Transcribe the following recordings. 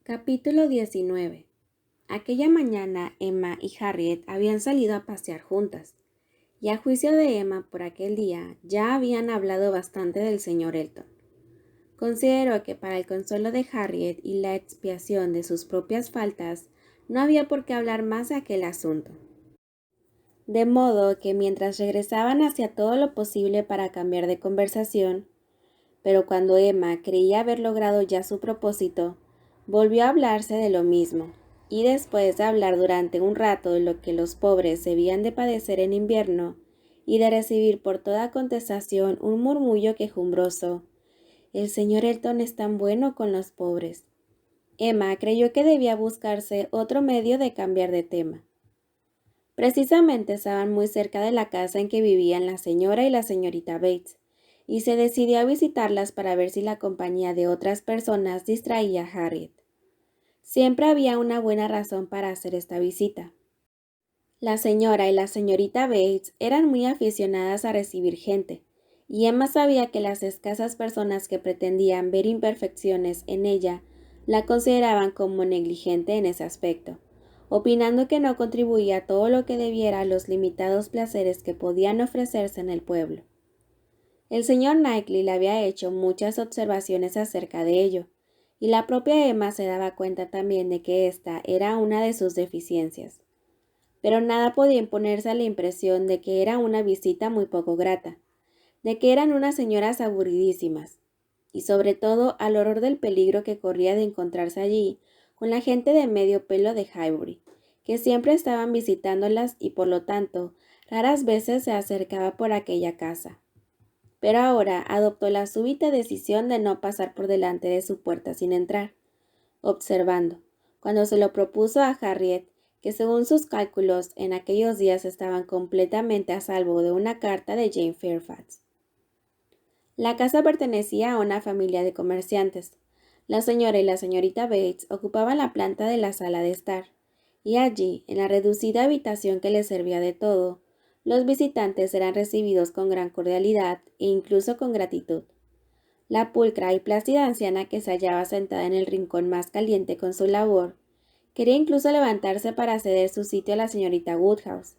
Capítulo 19. Aquella mañana Emma y Harriet habían salido a pasear juntas, y a juicio de Emma por aquel día ya habían hablado bastante del señor Elton. Consideró que para el consuelo de Harriet y la expiación de sus propias faltas no había por qué hablar más de aquel asunto. De modo que mientras regresaban hacía todo lo posible para cambiar de conversación, pero cuando Emma creía haber logrado ya su propósito, volvió a hablarse de lo mismo, y después de hablar durante un rato de lo que los pobres debían de padecer en invierno, y de recibir por toda contestación un murmullo quejumbroso: «El señor Elton es tan bueno con los pobres», Emma creyó que debía buscarse otro medio de cambiar de tema. Precisamente estaban muy cerca de la casa en que vivían la señora y la señorita Bates, y se decidió a visitarlas para ver si la compañía de otras personas distraía a Harriet. Siempre había una buena razón para hacer esta visita. La señora y la señorita Bates eran muy aficionadas a recibir gente, y Emma sabía que las escasas personas que pretendían ver imperfecciones en ella la consideraban como negligente en ese aspecto, opinando que no contribuía todo lo que debiera a los limitados placeres que podían ofrecerse en el pueblo. El señor Knightley le había hecho muchas observaciones acerca de ello, y la propia Emma se daba cuenta también de que esta era una de sus deficiencias. Pero nada podía imponerse a la impresión de que era una visita muy poco grata, de que eran unas señoras aburridísimas, y sobre todo al horror del peligro que corría de encontrarse allí con la gente de medio pelo de Highbury, que siempre estaban visitándolas y por lo tanto raras veces se acercaba por aquella casa. Pero ahora adoptó la súbita decisión de no pasar por delante de su puerta sin entrar, observando, cuando se lo propuso a Harriet, que según sus cálculos en aquellos días estaban completamente a salvo de una carta de Jane Fairfax. La casa pertenecía a una familia de comerciantes. La señora y la señorita Bates ocupaban la planta de la sala de estar, y allí, en la reducida habitación que les servía de todo, los visitantes eran recibidos con gran cordialidad e incluso con gratitud. La pulcra y plácida anciana que se hallaba sentada en el rincón más caliente con su labor, quería incluso levantarse para ceder su sitio a la señorita Woodhouse,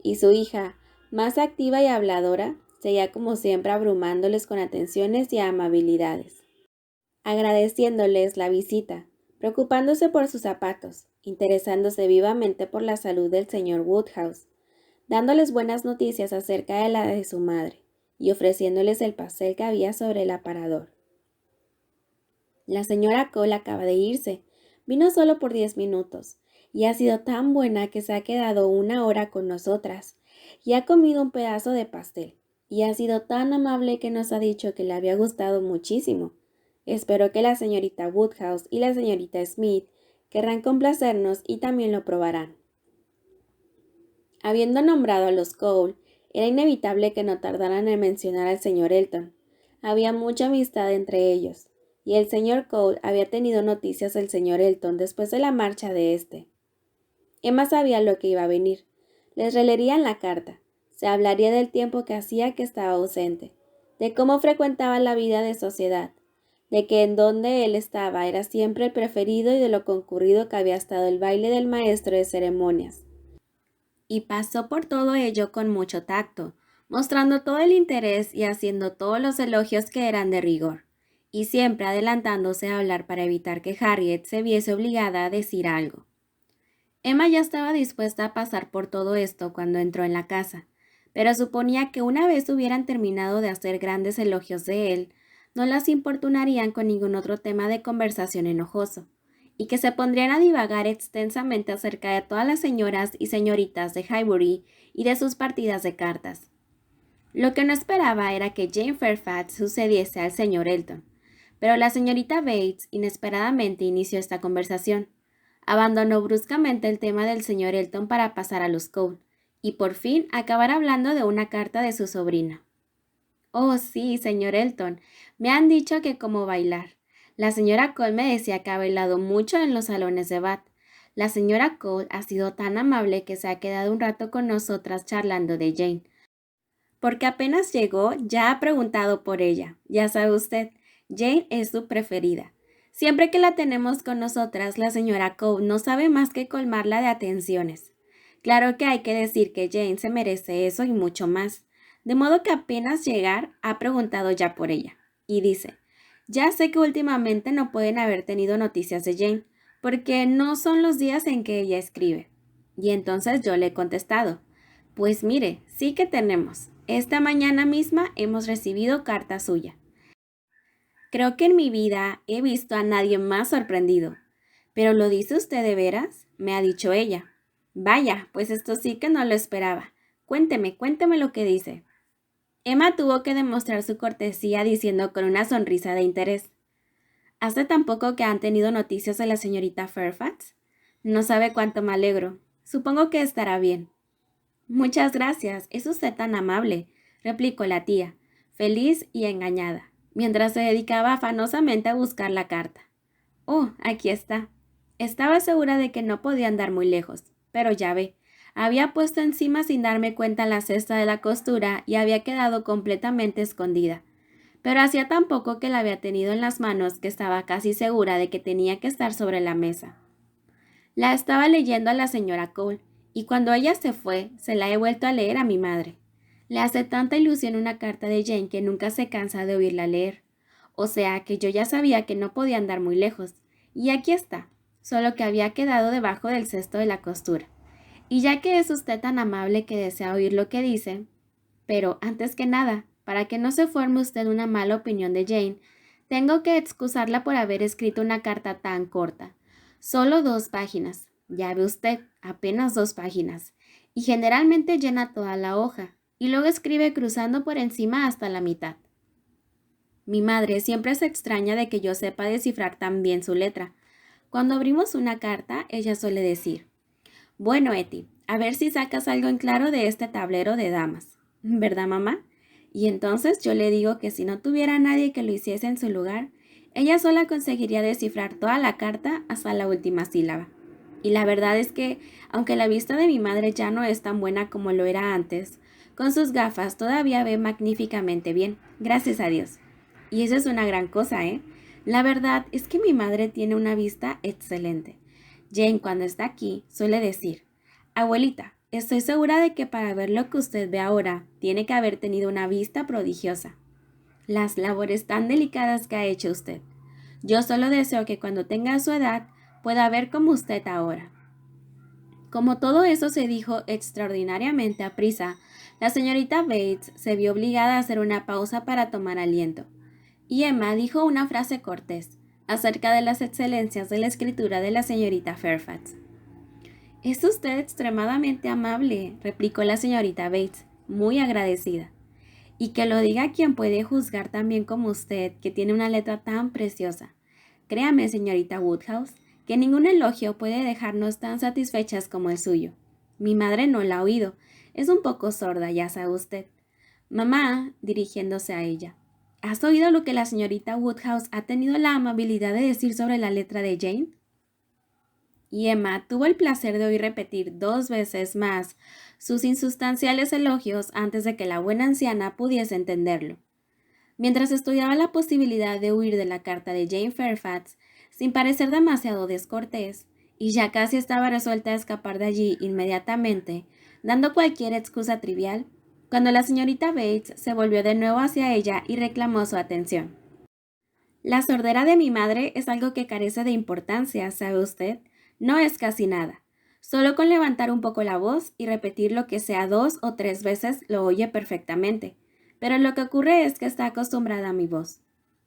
y su hija, más activa y habladora, seguía como siempre abrumándoles con atenciones y amabilidades, agradeciéndoles la visita, preocupándose por sus zapatos, interesándose vivamente por la salud del señor Woodhouse, dándoles buenas noticias acerca de la de su madre, y ofreciéndoles el pastel que había sobre el aparador. La señora Cole acaba de irse, vino solo por 10 minutos, y ha sido tan buena que se ha quedado una hora con nosotras, y ha comido un pedazo de pastel, y ha sido tan amable que nos ha dicho que le había gustado muchísimo. Espero que la señorita Woodhouse y la señorita Smith querrán complacernos y también lo probarán. Habiendo nombrado a los Cole, era inevitable que no tardaran en mencionar al señor Elton. Había mucha amistad entre ellos, y el señor Cole había tenido noticias del señor Elton después de la marcha de éste. Emma sabía lo que iba a venir. Les releerían la carta. Se hablaría del tiempo que hacía que estaba ausente, de cómo frecuentaba la vida de sociedad, de que en donde él estaba era siempre el preferido y de lo concurrido que había estado el baile del maestro de ceremonias. Y pasó por todo ello con mucho tacto, mostrando todo el interés y haciendo todos los elogios que eran de rigor, y siempre adelantándose a hablar para evitar que Harriet se viese obligada a decir algo. Emma ya estaba dispuesta a pasar por todo esto cuando entró en la casa, pero suponía que una vez hubieran terminado de hacer grandes elogios de él, no las importunarían con ningún otro tema de conversación enojoso, y que se pondrían a divagar extensamente acerca de todas las señoras y señoritas de Highbury y de sus partidas de cartas. Lo que no esperaba era que Jane Fairfax sucediese al señor Elton, pero la señorita Bates inesperadamente inició esta conversación. Abandonó bruscamente el tema del señor Elton para pasar a los Cole, y por fin acabar hablando de una carta de su sobrina. «Oh, sí, señor Elton, me han dicho que cómo bailar. La señora Cole me decía que ha bailado mucho en los salones de Bath. La señora Cole ha sido tan amable que se ha quedado un rato con nosotras charlando de Jane, porque apenas llegó ya ha preguntado por ella. Ya sabe usted, Jane es su preferida. Siempre que la tenemos con nosotras, la señora Cole no sabe más que colmarla de atenciones. Claro que hay que decir que Jane se merece eso y mucho más, de modo que apenas llegar ha preguntado ya por ella, y dice, ya sé que últimamente no pueden haber tenido noticias de Jane, porque no son los días en que ella escribe. Y entonces yo le he contestado, pues mire, sí que tenemos. Esta mañana misma hemos recibido carta suya. Creo que en mi vida he visto a nadie más sorprendido. ¿Pero lo dice usted de veras? Me ha dicho ella. Vaya, pues esto sí que no lo esperaba. Cuénteme lo que dice. Emma tuvo que demostrar su cortesía diciendo con una sonrisa de interés. ¿Hace tan poco que han tenido noticias de la señorita Fairfax? No sabe cuánto me alegro. Supongo que estará bien. Muchas gracias, es usted tan amable, replicó la tía, feliz y engañada, mientras se dedicaba afanosamente a buscar la carta. Oh, aquí está. Estaba segura de que no podía andar muy lejos, pero ya ve, había puesto encima sin darme cuenta la cesta de la costura y había quedado completamente escondida. Pero hacía tan poco que la había tenido en las manos que estaba casi segura de que tenía que estar sobre la mesa. La estaba leyendo a la señora Cole, y cuando ella se fue, se la he vuelto a leer a mi madre. Le hace tanta ilusión una carta de Jane que nunca se cansa de oírla leer. O sea que yo ya sabía que no podía andar muy lejos. Y aquí está, solo que había quedado debajo del cesto de la costura. Y ya que es usted tan amable que desea oír lo que dice, pero antes que nada, para que no se forme usted una mala opinión de Jane, tengo que excusarla por haber escrito una carta tan corta. Solo 2 páginas. Ya ve usted, apenas 2 páginas. Y generalmente llena toda la hoja, y luego escribe cruzando por encima hasta la mitad. Mi madre siempre se extraña de que yo sepa descifrar tan bien su letra. Cuando abrimos una carta, ella suele decir, bueno, Eti, a ver si sacas algo en claro de este tablero de damas. ¿Verdad, mamá? Y entonces yo le digo que si no tuviera nadie que lo hiciese en su lugar, ella sola conseguiría descifrar toda la carta hasta la última sílaba. Y la verdad es que, aunque la vista de mi madre ya no es tan buena como lo era antes, con sus gafas todavía ve magníficamente bien, gracias a Dios. Y eso es una gran cosa, ¿eh? La verdad es que mi madre tiene una vista excelente. Jane, cuando está aquí, suele decir, abuelita, estoy segura de que para ver lo que usted ve ahora, tiene que haber tenido una vista prodigiosa. Las labores tan delicadas que ha hecho usted. Yo solo deseo que cuando tenga su edad, pueda ver como usted ahora. Como todo eso se dijo extraordinariamente a prisa, la señorita Bates se vio obligada a hacer una pausa para tomar aliento. Y Emma dijo una frase cortés acerca de las excelencias de la escritura de la señorita Fairfax. Es usted extremadamente amable, replicó la señorita Bates, muy agradecida. Y que lo diga quien puede juzgar tan bien como usted, que tiene una letra tan preciosa. Créame, señorita Woodhouse, que ningún elogio puede dejarnos tan satisfechas como el suyo. Mi madre no la ha oído. Es un poco sorda, ya sabe usted. Mamá, dirigiéndose a ella, ¿has oído lo que la señorita Woodhouse ha tenido la amabilidad de decir sobre la letra de Jane? Y Emma tuvo el placer de oír repetir 2 veces más sus insustanciales elogios antes de que la buena anciana pudiese entenderlo. Mientras estudiaba la posibilidad de huir de la carta de Jane Fairfax, sin parecer demasiado descortés, y ya casi estaba resuelta a escapar de allí inmediatamente, dando cualquier excusa trivial, cuando la señorita Bates se volvió de nuevo hacia ella y reclamó su atención. La sordera de mi madre es algo que carece de importancia, ¿sabe usted? No es casi nada. Solo con levantar un poco la voz y repetir lo que sea 2 o 3 veces lo oye perfectamente. Pero lo que ocurre es que está acostumbrada a mi voz.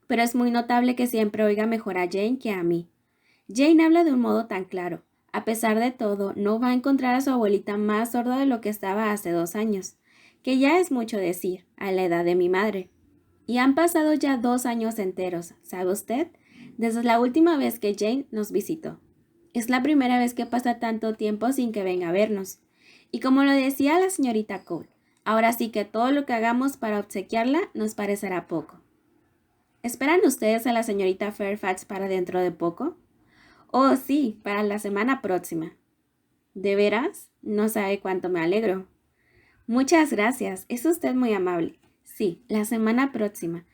Pero es muy notable que siempre oiga mejor a Jane que a mí. Jane habla de un modo tan claro. A pesar de todo, no va a encontrar a su abuelita más sorda de lo que estaba hace 2 años, que ya es mucho decir, a la edad de mi madre. Y han pasado ya 2 años enteros, ¿sabe usted? Desde la última vez que Jane nos visitó. Es la primera vez que pasa tanto tiempo sin que venga a vernos. Y como lo decía la señorita Cole, ahora sí que todo lo que hagamos para obsequiarla nos parecerá poco. ¿Esperan ustedes a la señorita Fairfax para dentro de poco? Oh, sí, para la semana próxima. ¿De veras? No sabe cuánto me alegro. Muchas gracias, es usted muy amable. Sí, la semana próxima.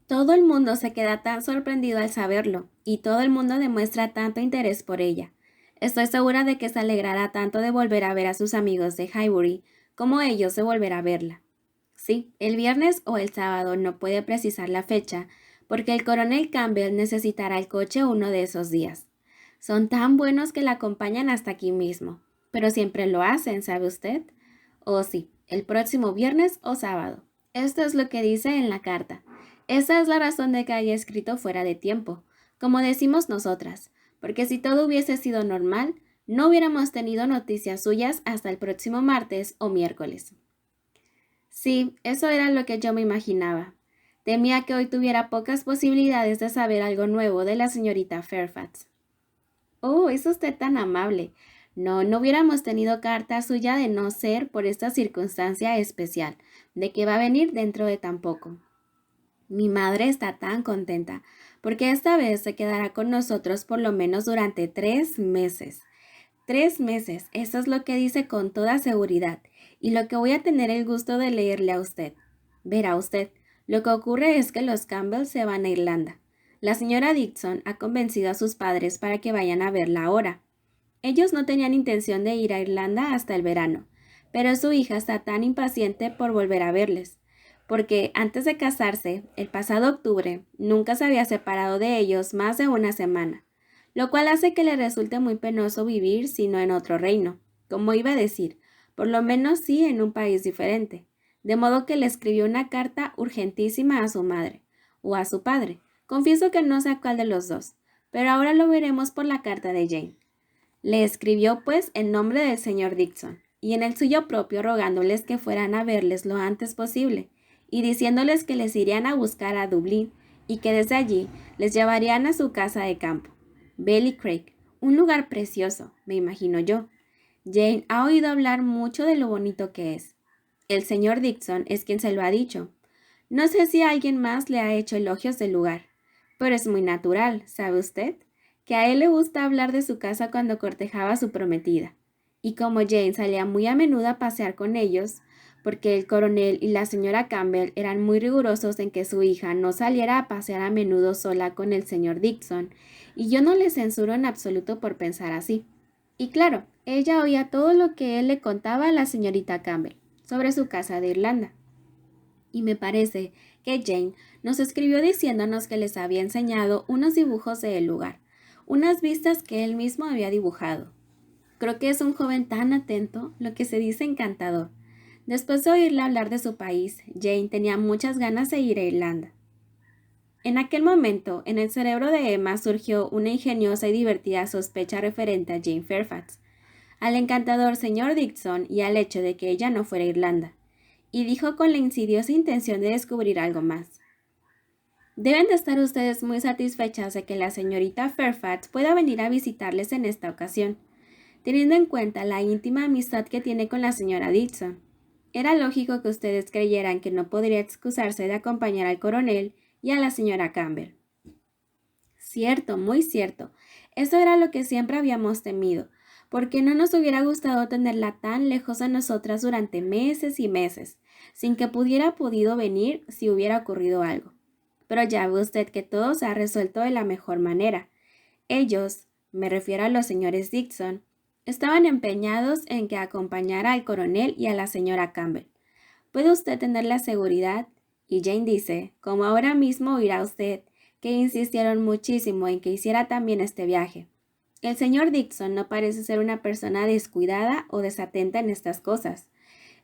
Todo el mundo se queda tan sorprendido al saberlo, y todo el mundo demuestra tanto interés por ella. Estoy segura de que se alegrará tanto de volver a ver a sus amigos de Highbury como ellos de volver a verla. Sí, el viernes o el sábado no puede precisar la fecha, porque el coronel Campbell necesitará el coche uno de esos días. Son tan buenos que la acompañan hasta aquí mismo, pero siempre lo hacen, ¿sabe usted? Oh, sí, el próximo viernes o sábado. Esto es lo que dice en la carta. Esa es la razón de que haya escrito fuera de tiempo, como decimos nosotras, porque si todo hubiese sido normal, no hubiéramos tenido noticias suyas hasta el próximo martes o miércoles. Sí, eso era lo que yo me imaginaba. Temía que hoy tuviera pocas posibilidades de saber algo nuevo de la señorita Fairfax. Oh, es usted tan amable. No, no hubiéramos tenido carta suya de no ser por esta circunstancia especial, de que va a venir dentro de tan poco. Mi madre está tan contenta, porque esta vez se quedará con nosotros por lo menos durante 3 meses. 3 meses, eso es lo que dice con toda seguridad, y lo que voy a tener el gusto de leerle a usted. Verá usted, lo que ocurre es que los Campbell se van a Irlanda. La señora Dixon ha convencido a sus padres para que vayan a verla ahora. Ellos no tenían intención de ir a Irlanda hasta el verano, pero su hija está tan impaciente por volver a verles, porque antes de casarse, el pasado octubre, nunca se había separado de ellos más de una semana, lo cual hace que le resulte muy penoso vivir sino en otro reino, como iba a decir, por lo menos sí en un país diferente, de modo que le escribió una carta urgentísima a su madre, o a su padre. Confieso que no sé a cuál de los dos, pero ahora lo veremos por la carta de Jane. Le escribió pues en nombre del señor Dixon, y en el suyo propio rogándoles que fueran a verles lo antes posible, y diciéndoles que les irían a buscar a Dublín, y que desde allí les llevarían a su casa de campo, Ballycraig, un lugar precioso, me imagino yo. Jane ha oído hablar mucho de lo bonito que es. El señor Dixon es quien se lo ha dicho. No sé si alguien más le ha hecho elogios del lugar, pero es muy natural, ¿sabe usted? Que a él le gusta hablar de su casa cuando cortejaba a su prometida. Y como Jane salía muy a menudo a pasear con ellos, porque el coronel y la señora Campbell eran muy rigurosos en que su hija no saliera a pasear a menudo sola con el señor Dixon, y yo no le censuro en absoluto por pensar así. Y claro, ella oía todo lo que él le contaba a la señorita Campbell sobre su casa de Irlanda. Y me parece que Jane nos escribió diciéndonos que les había enseñado unos dibujos del lugar, unas vistas que él mismo había dibujado. Creo que es un joven tan atento, lo que se dice encantador. Después de oírle hablar de su país, Jane tenía muchas ganas de ir a Irlanda. En aquel momento, en el cerebro de Emma surgió una ingeniosa y divertida sospecha referente a Jane Fairfax, al encantador señor Dixon y al hecho de que ella no fuera a Irlanda, y dijo con la insidiosa intención de descubrir algo más. Deben de estar ustedes muy satisfechas de que la señorita Fairfax pueda venir a visitarles en esta ocasión, teniendo en cuenta la íntima amistad que tiene con la señora Dixon. Era lógico que ustedes creyeran que no podría excusarse de acompañar al coronel y a la señora Campbell. Cierto, muy cierto. Eso era lo que siempre habíamos temido, porque no nos hubiera gustado tenerla tan lejos de nosotras durante meses y meses, sin que pudiera podido venir si hubiera ocurrido algo. Pero ya ve usted que todo se ha resuelto de la mejor manera. Ellos, me refiero a los señores Dixon, estaban empeñados en que acompañara al coronel y a la señora Campbell. Puede usted tener la seguridad, y Jane dice, como ahora mismo oirá usted, que insistieron muchísimo en que hiciera también este viaje. El señor Dixon no parece ser una persona descuidada o desatenta en estas cosas.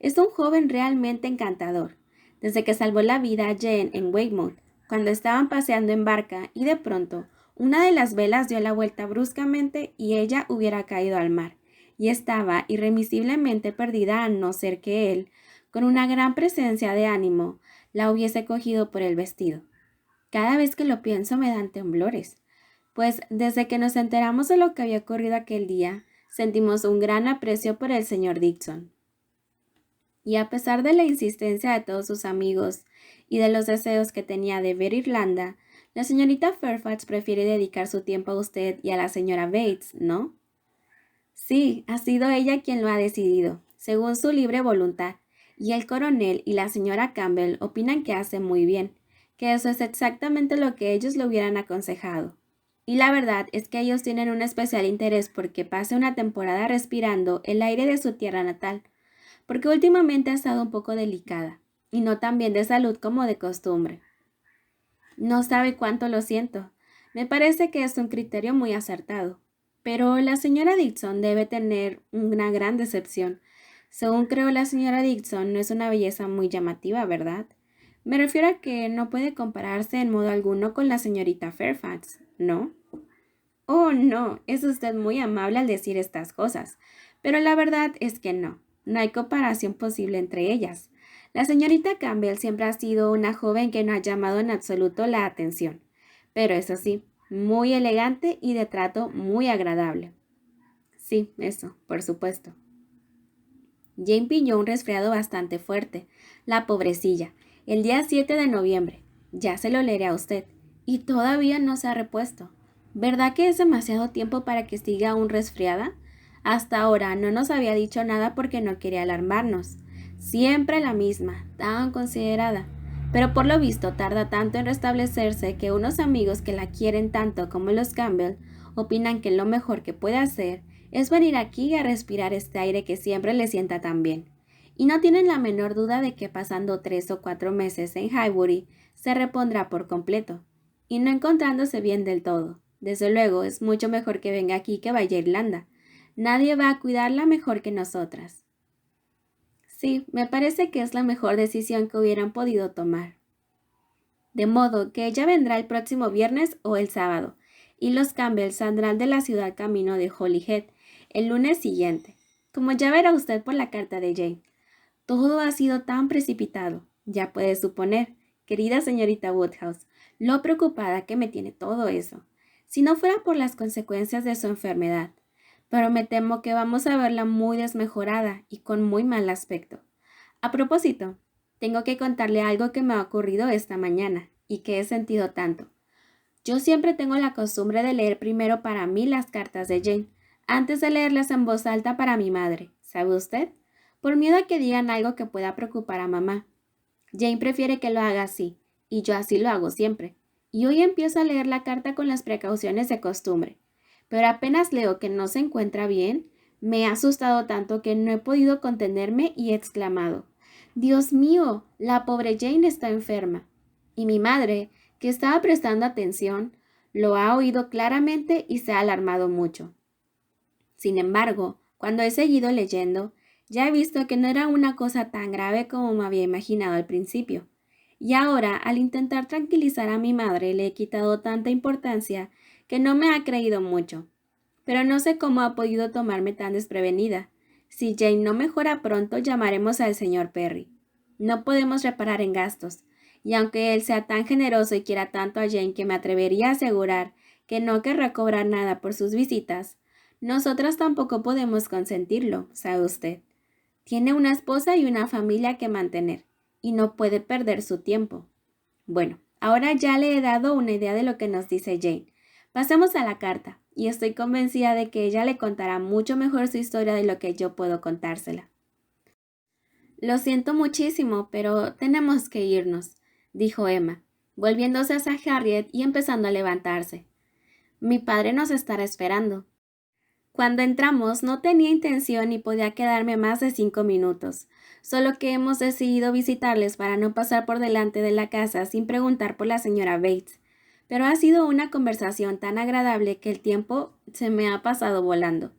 Es un joven realmente encantador. Desde que salvó la vida a Jane en Weymouth, cuando estaban paseando en barca y de pronto una de las velas dio la vuelta bruscamente y ella hubiera caído al mar, y estaba irremisiblemente perdida a no ser que él, con una gran presencia de ánimo, la hubiese cogido por el vestido. Cada vez que lo pienso me dan temblores, pues desde que nos enteramos de lo que había ocurrido aquel día, sentimos un gran aprecio por el señor Dixon. Y a pesar de la insistencia de todos sus amigos y de los deseos que tenía de ver Irlanda, la señorita Fairfax prefiere dedicar su tiempo a usted y a la señora Bates, ¿no? Sí, ha sido ella quien lo ha decidido, según su libre voluntad, y el coronel y la señora Campbell opinan que hace muy bien, que eso es exactamente lo que ellos le hubieran aconsejado. Y la verdad es que ellos tienen un especial interés porque pase una temporada respirando el aire de su tierra natal, porque últimamente ha estado un poco delicada, y no tan bien de salud como de costumbre. No sabe cuánto lo siento. Me parece que es un criterio muy acertado. Pero la señora Dixon debe tener una gran decepción. Según creo, la señora Dixon no es una belleza muy llamativa, ¿verdad? Me refiero a que no puede compararse en modo alguno con la señorita Fairfax, ¿no? Oh, no, es usted muy amable al decir estas cosas, pero la verdad es que no, no hay comparación posible entre ellas. La señorita Campbell siempre ha sido una joven que no ha llamado en absoluto la atención, pero eso sí, muy elegante y de trato muy agradable. Sí, eso, por supuesto. Jane pilló un resfriado bastante fuerte, la pobrecilla, el día 7 de noviembre. Ya se lo leeré a usted. Y todavía no se ha repuesto. ¿Verdad que es demasiado tiempo para que siga aún resfriada? Hasta ahora no nos había dicho nada porque no quería alarmarnos. Siempre la misma, tan considerada. Pero por lo visto tarda tanto en restablecerse que unos amigos que la quieren tanto como los Campbell opinan que lo mejor que puede hacer es venir aquí a respirar este aire que siempre le sienta tan bien. Y no tienen la menor duda de que pasando 3 o 4 meses en Highbury se repondrá por completo, y no encontrándose bien del todo. Desde luego es mucho mejor que venga aquí que vaya a Irlanda. Nadie va a cuidarla mejor que nosotras. Sí, me parece que es la mejor decisión que hubieran podido tomar. De modo que ella vendrá el próximo viernes o el sábado, y los Campbell saldrán de la ciudad camino de Holyhead el lunes siguiente, como ya verá usted por la carta de Jane. Todo ha sido tan precipitado, ya puede suponer, querida señorita Woodhouse, lo preocupada que me tiene todo eso, si no fuera por las consecuencias de su enfermedad. Pero me temo que vamos a verla muy desmejorada y con muy mal aspecto. A propósito, tengo que contarle algo que me ha ocurrido esta mañana y que he sentido tanto. Yo siempre tengo la costumbre de leer primero para mí las cartas de Jane, antes de leerlas en voz alta para mi madre, ¿sabe usted? Por miedo a que digan algo que pueda preocupar a mamá. Jane prefiere que lo haga así, y yo así lo hago siempre. Y hoy empiezo a leer la carta con las precauciones de costumbre. Pero apenas leo que no se encuentra bien, me he asustado tanto que no he podido contenerme y he exclamado: «Dios mío, la pobre Jane está enferma». Y mi madre, que estaba prestando atención, lo ha oído claramente y se ha alarmado mucho. Sin embargo, cuando he seguido leyendo, ya he visto que no era una cosa tan grave como me había imaginado al principio. Y ahora, al intentar tranquilizar a mi madre, le he quitado tanta importancia que no me ha creído mucho. Pero no sé cómo ha podido tomarme tan desprevenida. Si Jane no mejora pronto, llamaremos al señor Perry. No podemos reparar en gastos, y aunque él sea tan generoso y quiera tanto a Jane que me atrevería a asegurar que no querrá cobrar nada por sus visitas, nosotras tampoco podemos consentirlo, ¿sabe usted? Tiene una esposa y una familia que mantener, y no puede perder su tiempo. Bueno, ahora ya le he dado una idea de lo que nos dice Jane. Pasemos a la carta, y estoy convencida de que ella le contará mucho mejor su historia de lo que yo puedo contársela. Lo siento muchísimo, pero tenemos que irnos, dijo Emma, volviéndose hacia Harriet y empezando a levantarse. Mi padre nos estará esperando. Cuando entramos no tenía intención ni podía quedarme más de 5 minutos, solo que hemos decidido visitarles para no pasar por delante de la casa sin preguntar por la señora Bates. Pero ha sido una conversación tan agradable que el tiempo se me ha pasado volando.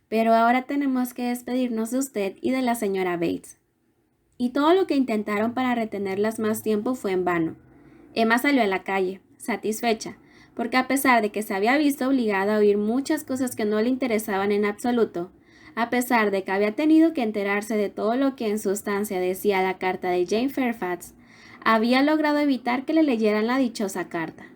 Pero ahora tenemos que despedirnos de usted y de la señora Bates. Y todo lo que intentaron para retenerlas más tiempo fue en vano. Emma salió a la calle, satisfecha, porque a pesar de que se había visto obligada a oír muchas cosas que no le interesaban en absoluto, a pesar de que había tenido que enterarse de todo lo que en sustancia decía la carta de Jane Fairfax, había logrado evitar que le leyeran la dichosa carta.